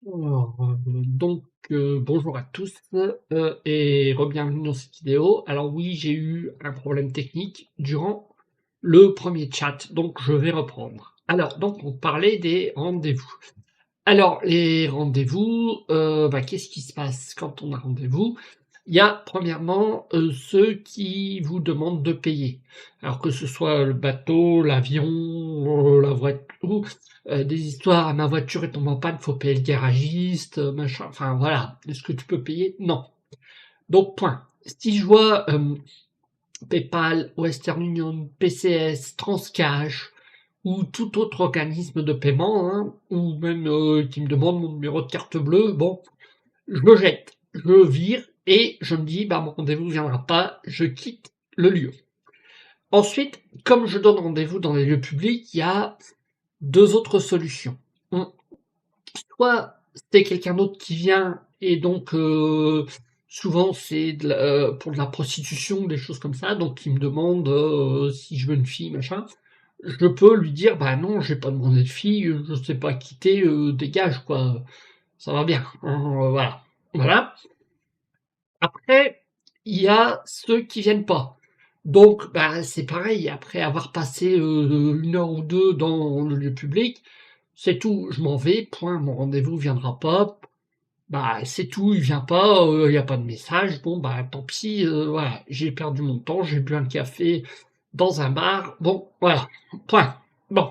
Alors, bonjour à tous et re-bienvenue dans cette vidéo. Alors oui, j'ai eu un problème technique durant le premier chat, donc je vais reprendre. Alors, donc on parlait des rendez-vous. Alors, les rendez-vous, qu'est-ce qui se passe quand on a rendez-vous? Il y a premièrement ceux qui vous demandent de payer. Alors que ce soit le bateau, l'avion, la voiture, des histoires «ma voiture est tombée en panne, faut payer le garagiste», machin, enfin voilà. Est-ce que tu peux payer? Non. Donc point. Si je vois PayPal, Western Union, PCS, Transcash ou tout autre organisme de paiement, hein, ou même qui me demande mon numéro de carte bleue, bon, je me jette, je vire et je me dis, bah, mon rendez-vous ne viendra pas, je quitte le lieu. Ensuite, comme je donne rendez-vous dans les lieux publics, il y a deux autres solutions. Soit c'est quelqu'un d'autre qui vient et donc souvent c'est pour de la prostitution, des choses comme ça, donc il me demande si je veux une fille, machin. Je peux lui dire, bah non, j'ai pas demandé de fille, je sais pas quitter, dégage quoi, ça va bien, hein, voilà. Voilà. Après, il y a ceux qui viennent pas. Donc, bah, c'est pareil, après avoir passé 1 heure ou 2 dans le lieu public, c'est tout, je m'en vais, point, mon rendez-vous viendra pas. Bah, c'est tout, il vient pas, il y a pas de message, bon, bah, tant pis, voilà, j'ai perdu mon temps, j'ai bu un café dans un bar, bon, voilà, point. Bon.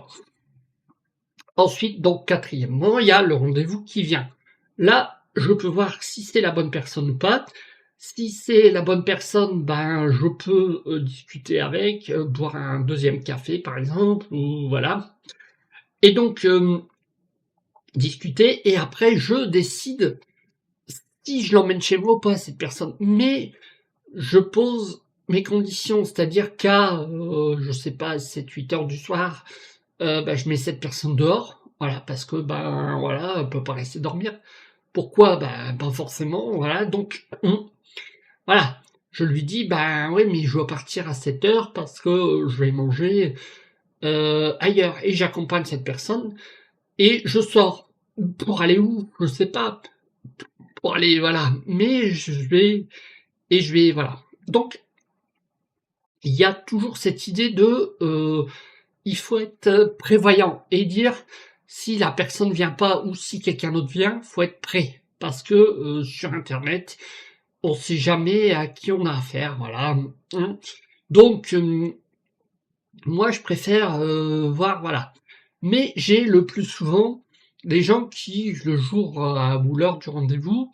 Ensuite, donc quatrièmement, il y a le rendez-vous qui vient. Là, je peux voir si c'est la bonne personne ou pas. Si c'est la bonne personne, ben je peux discuter avec, boire un deuxième café par exemple, ou voilà. Et donc discuter, et après je décide si je l'emmène chez moi ou pas cette personne. Mais je pose mes conditions, c'est-à-dire qu'à, je sais pas, 7-8 heures du soir, je mets cette personne dehors, voilà, parce que ben voilà, elle peut pas rester dormir. Pourquoi? Ben pas forcément, voilà, donc voilà. Je lui dis, ben ouais, mais je dois partir à 7 heures parce que je vais manger ailleurs. Et j'accompagne cette personne et je sors. Pour aller où? Je sais pas. Pour aller, voilà. Mais je vais, voilà. Donc, il y a toujours cette idée de il faut être prévoyant et dire si la personne vient pas ou si quelqu'un d'autre vient, faut être prêt. Parce que sur internet, on sait jamais à qui on a affaire, voilà. Hein. Donc moi je préfère voir, voilà. Mais j'ai le plus souvent des gens qui, le jour ou l'heure du rendez-vous,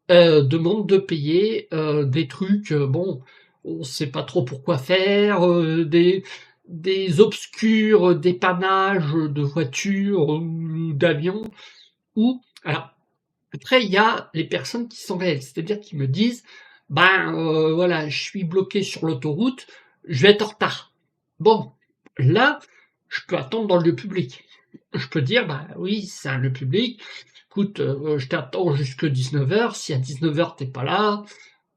demandent de payer des trucs, bon, on sait pas trop pourquoi faire, des obscurs dépannages de voitures ou d'avions, ou alors après il y a les personnes qui sont réelles, c'est-à-dire qui me disent: «Ben, voilà, je suis bloqué sur l'autoroute, je vais être en retard». Bon, là, je peux attendre dans le lieu public. Je peux dire: «Bah oui, c'est un lieu public, écoute, je t'attends jusque 19 heures. Si à 19 heures t'es pas là,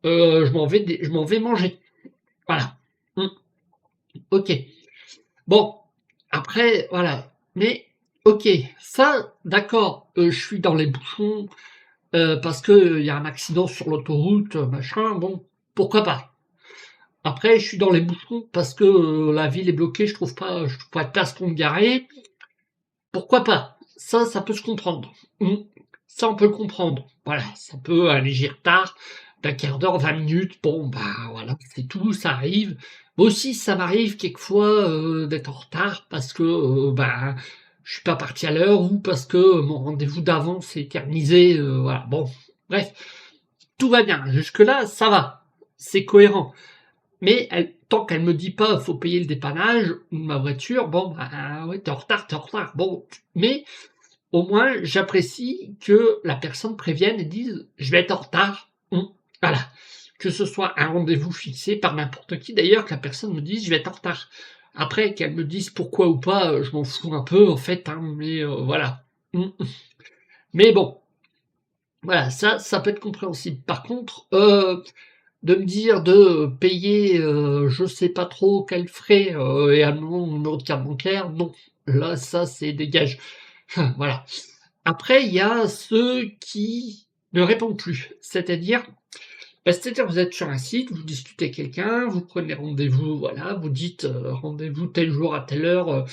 je m'en vais manger». Voilà. Mmh. OK. Bon, après, voilà. Mais OK, ça, d'accord, je suis dans les bouchons, parce que il y a un accident sur l'autoroute, machin, bon, pourquoi pas? Après, je suis dans les bouchons parce que la ville est bloquée, je trouve pas de place pour me garer, pourquoi pas? Ça peut se comprendre. Mmh. Ça, on peut le comprendre. Voilà, ça peut alléger retard d'un quart d'heure, 20 minutes. Bon, bah voilà, c'est tout, ça arrive. Moi aussi, ça m'arrive quelquefois d'être en retard parce que je suis pas parti à l'heure ou parce que mon rendez-vous d'avant s'est éternisé. Voilà, bon, bref, tout va bien. Jusque-là, ça va, c'est cohérent. Mais tant qu'elle me dit pas, faut payer le dépannage de ma voiture, bon, bah ouais, t'es en retard, t'es en retard. Bon, mais au moins, j'apprécie que la personne prévienne et dise je vais être en retard. Voilà. Que ce soit un rendez-vous fixé par n'importe qui, d'ailleurs, que la personne me dise je vais être en retard. Après, qu'elle me dise pourquoi ou pas, je m'en fous un peu, en fait, hein, mais voilà. Mais bon, voilà, ça peut être compréhensible. Par contre, de me dire de payer je sais pas trop quels frais et à mon numéro de carte bancaire, non. Là, ça, c'est dégage. Voilà. après, il y a ceux qui ne répondent plus. C'est-à-dire, vous êtes sur un site, vous discutez avec quelqu'un, vous prenez rendez-vous, voilà, vous dites rendez-vous tel jour à telle heure,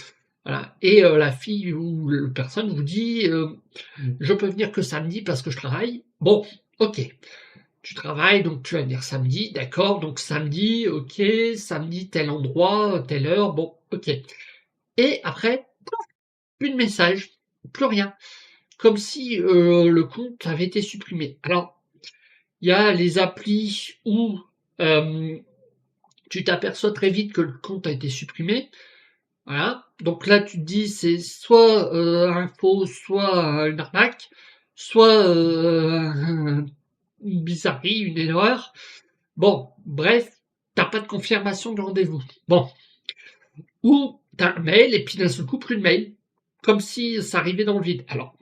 voilà, et la fille ou la personne vous dit je peux venir que samedi parce que je travaille. Bon, ok, tu travailles, donc tu vas venir samedi, d'accord, donc samedi, ok, samedi tel endroit, telle heure, bon, ok. Et après, plus de message, plus rien, comme si le compte avait été supprimé. Alors, il y a les applis où tu t'aperçois très vite que le compte a été supprimé. Voilà. Donc là, tu te dis, c'est soit un faux, soit une arnaque, soit une bizarrerie, une erreur. Bon, bref, t'as pas de confirmation du rendez-vous. Bon. Ou t'as un mail et puis d'un seul coup, plus de mail. Comme si ça arrivait dans le vide. Alors,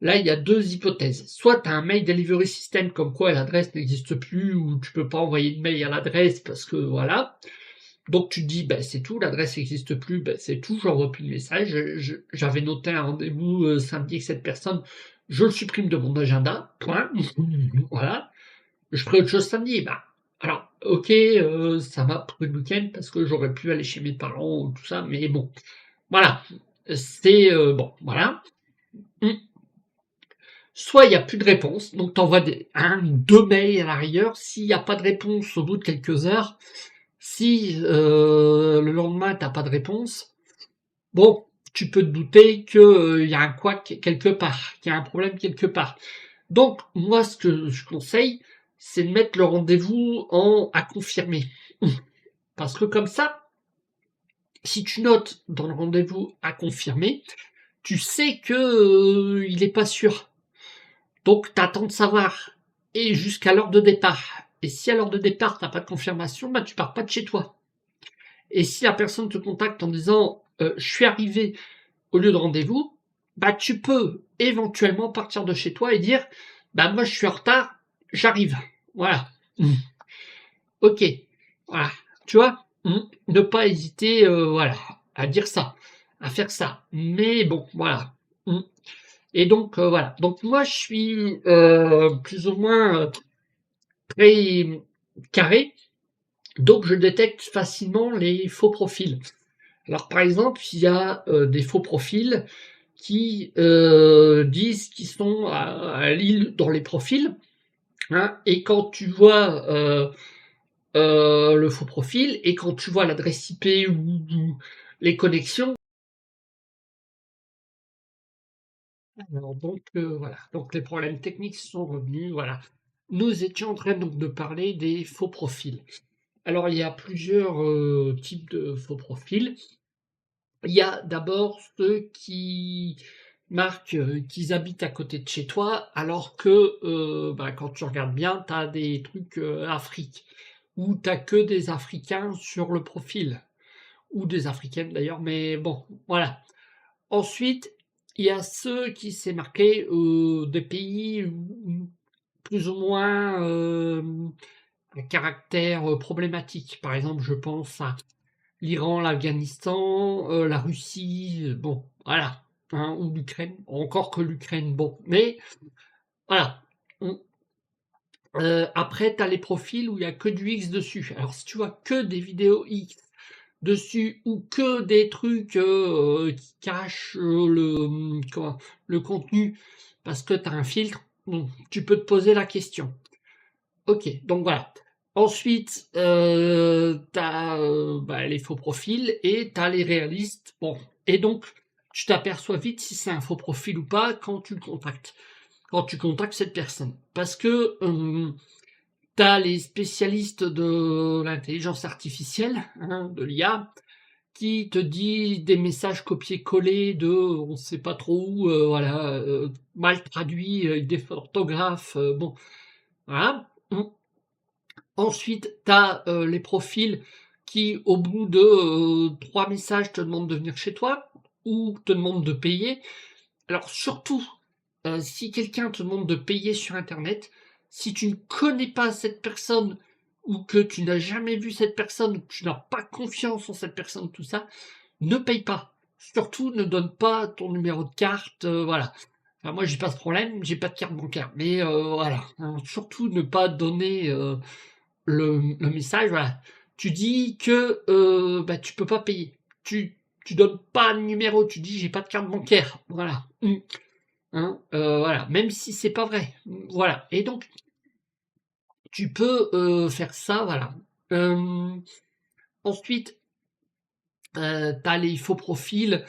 là, il y a deux hypothèses. Soit tu as un mail delivery system comme quoi l'adresse n'existe plus ou tu peux pas envoyer de mail à l'adresse parce que voilà. Donc tu te dis, ben, c'est tout, l'adresse n'existe plus, ben, c'est tout, j'envoie plus de message. J'avais noté un rendez-vous samedi avec cette personne, je le supprime de mon agenda, point. Voilà. Je ferai autre chose samedi. Bah, alors, ok, ça m'a pris le week-end parce que j'aurais pu aller chez mes parents ou tout ça, mais bon, voilà. C'est bon, voilà. Mm. Soit il n'y a plus de réponse, donc tu envoies un ou deux mails à l'arrière. S'il n'y a pas de réponse au bout de quelques heures, si le lendemain t'as pas de réponse, bon, tu peux te douter qu'il y a un couac quelque part, qu'il y a un problème quelque part. Donc moi ce que je conseille, c'est de mettre le rendez-vous en à confirmer. Parce que comme ça, si tu notes dans le rendez-vous à confirmer, tu sais que il est pas sûr. Donc, tu attends de savoir. Et jusqu'à l'heure de départ. Et si à l'heure de départ, tu n'as pas de confirmation, bah, tu pars pas de chez toi. Et si la personne te contacte en disant je suis arrivé au lieu de rendez-vous, bah, tu peux éventuellement partir de chez toi et dire bah, moi, je suis en retard, j'arrive. Voilà. Ok. Voilà. Tu vois, ne pas hésiter, voilà, à dire ça, à faire ça. Mais bon, voilà. Et donc voilà. Donc moi je suis plus ou moins très carré, donc je détecte facilement les faux profils. Alors par exemple, il y a des faux profils qui disent qu'ils sont à Lille dans les profils, hein, et quand tu vois le faux profil et quand tu vois l'adresse IP ou les connexions, alors donc voilà, donc les problèmes techniques sont revenus, voilà. Nous étions en train donc de parler des faux profils. Alors il y a plusieurs types de faux profils. Il y a d'abord ceux qui marquent qu'ils habitent à côté de chez toi, alors que bah, quand tu regardes bien, tu as des trucs Afrique, ou t'as que des Africains sur le profil, ou des Africaines d'ailleurs, mais bon, voilà. Ensuite, il y a ceux qui s'est marqué des pays plus ou moins à caractère problématique. Par exemple, je pense à l'Iran, l'Afghanistan, la Russie, bon, voilà, hein, ou l'Ukraine, encore que l'Ukraine, bon, mais voilà. Après, tu as les profils où il y a que du X dessus. Alors, si tu vois que des vidéos X dessus ou que des trucs qui cachent le contenu parce que tu as un filtre, bon, tu peux te poser la question. Ok, donc voilà. Ensuite, t'as bah, les faux profils et t'as les réalistes. Bon, et donc tu t'aperçois vite si c'est un faux profil ou pas quand tu le contactes. Quand tu contactes cette personne, parce que t'as les spécialistes de l'intelligence artificielle, hein, de l'IA, qui te dit des messages copiés-collés de on sait pas trop où, voilà, mal traduits, avec des fautes d'orthographe, bon, voilà. Ensuite, tu as les profils qui, au bout de 3 messages, te demandent de venir chez toi ou te demandent de payer. Alors surtout, si quelqu'un te demande de payer sur Internet, si tu ne connais pas cette personne ou que tu n'as jamais vu cette personne, que tu n'as pas confiance en cette personne, tout ça, ne paye pas. Surtout, ne donne pas ton numéro de carte, voilà. Enfin, moi, j'ai pas ce problème, j'ai pas de carte bancaire. Mais voilà, hein, surtout ne pas donner le message. Voilà, tu dis que bah, tu peux pas payer. Tu donnes pas de numéro, tu dis j'ai pas de carte bancaire. Voilà. Hein, voilà, même si c'est pas vrai. Voilà. Et donc, tu peux faire ça, voilà. Ensuite, t'as les faux profils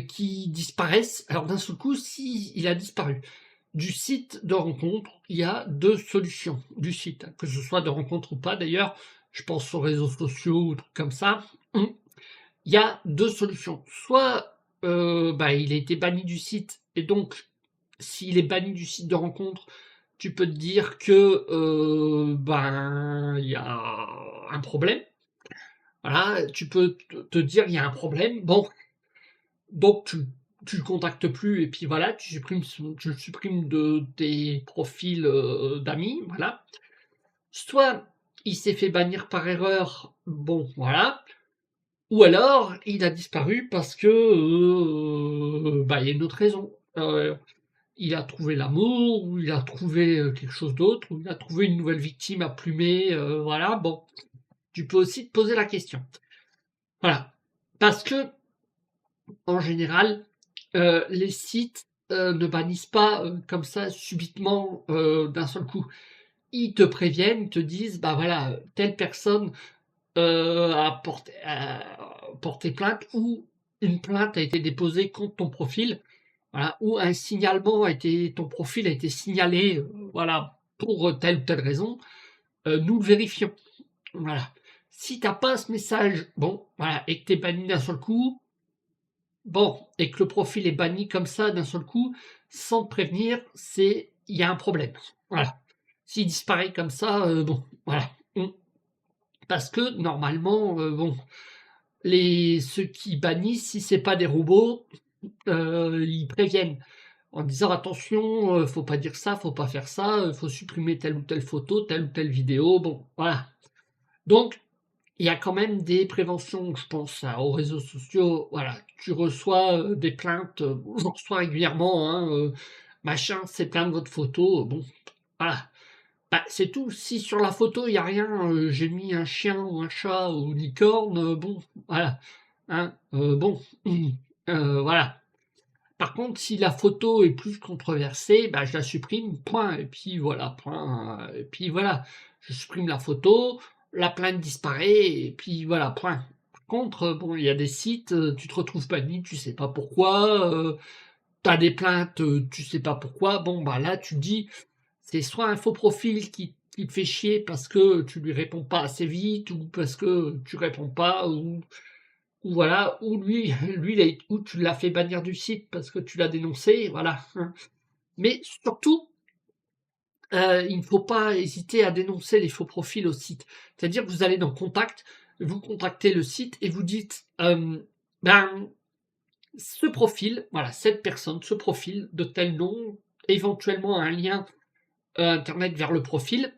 qui disparaissent. Alors d'un seul coup, si il a disparu du site de rencontre, il y a deux solutions du site, que ce soit de rencontre ou pas d'ailleurs. Je pense aux réseaux sociaux ou trucs comme ça. Il y a deux solutions. Soit bah, il a été banni du site et donc s'il est banni du site de rencontre, tu peux te dire que ben il y a un problème. Voilà, tu peux te dire il y a un problème. Bon, donc tu le contactes plus et puis voilà, tu le supprimes de tes profils d'amis, voilà. Soit il s'est fait bannir par erreur, bon voilà. Ou alors il a disparu parce que bah il y a une autre raison. Il a trouvé l'amour, ou il a trouvé quelque chose d'autre, ou il a trouvé une nouvelle victime à plumer, voilà. Bon, tu peux aussi te poser la question. Voilà, parce que en général, les sites ne bannissent pas comme ça subitement d'un seul coup. Ils te préviennent, ils te disent, bah voilà, telle personne a porté plainte ou une plainte a été déposée contre ton profil, voilà, ou un signalement ton profil a été signalé, voilà, pour telle ou telle raison, nous le vérifions, voilà. Si t'as pas ce message, bon, voilà, et que t'es banni d'un seul coup, bon, et que le profil est banni comme ça d'un seul coup, sans te prévenir, il y a un problème, voilà. S'il disparaît comme ça, bon, voilà. Parce que normalement, bon, ceux qui bannissent, si c'est pas des robots, ils préviennent en disant attention, faut pas dire ça, faut pas faire ça, faut supprimer telle ou telle photo, telle ou telle vidéo, bon, voilà. Donc, il y a quand même des préventions, je pense, aux réseaux sociaux, voilà. Tu reçois des plaintes, j'en reçois régulièrement, hein, machin, c'est plein de votre photo, bon, voilà. Bah, c'est tout. Si sur la photo il y a rien, j'ai mis un chien ou un chat ou une licorne, bon, voilà, hein, bon, voilà. Par contre, si la photo est plus controversée, bah, je la supprime, point. Et puis voilà, point. Et puis voilà, je supprime la photo, la plainte disparaît, et puis voilà, point. Par contre, bon, il y a des sites, tu te retrouves banni, tu sais pas pourquoi, tu des plaintes, tu sais pas pourquoi. Bon, bah là, tu dis, c'est soit un faux profil qui te fait chier parce que tu lui réponds pas assez vite, ou parce que tu réponds pas, ou voilà, ou ou tu l'as fait bannir du site parce que tu l'as dénoncé, voilà. Mais surtout, il ne faut pas hésiter à dénoncer les faux profils au site. C'est-à-dire que vous allez dans Contact, vous contactez le site et vous dites, ben, ce profil, voilà, cette personne, ce profil de tel nom, éventuellement un lien internet vers le profil,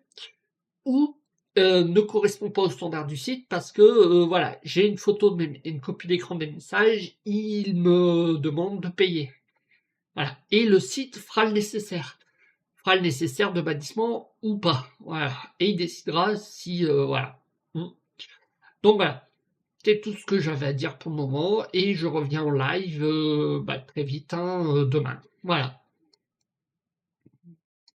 ou ne correspond pas au standard du site parce que voilà, j'ai une photo une copie d'écran des messages, il me demande de payer. Voilà. Et le site fera le nécessaire de bannissement ou pas. Voilà. Et il décidera si voilà. Donc voilà. C'est tout ce que j'avais à dire pour le moment et je reviens en live bah, très vite, hein, demain. Voilà.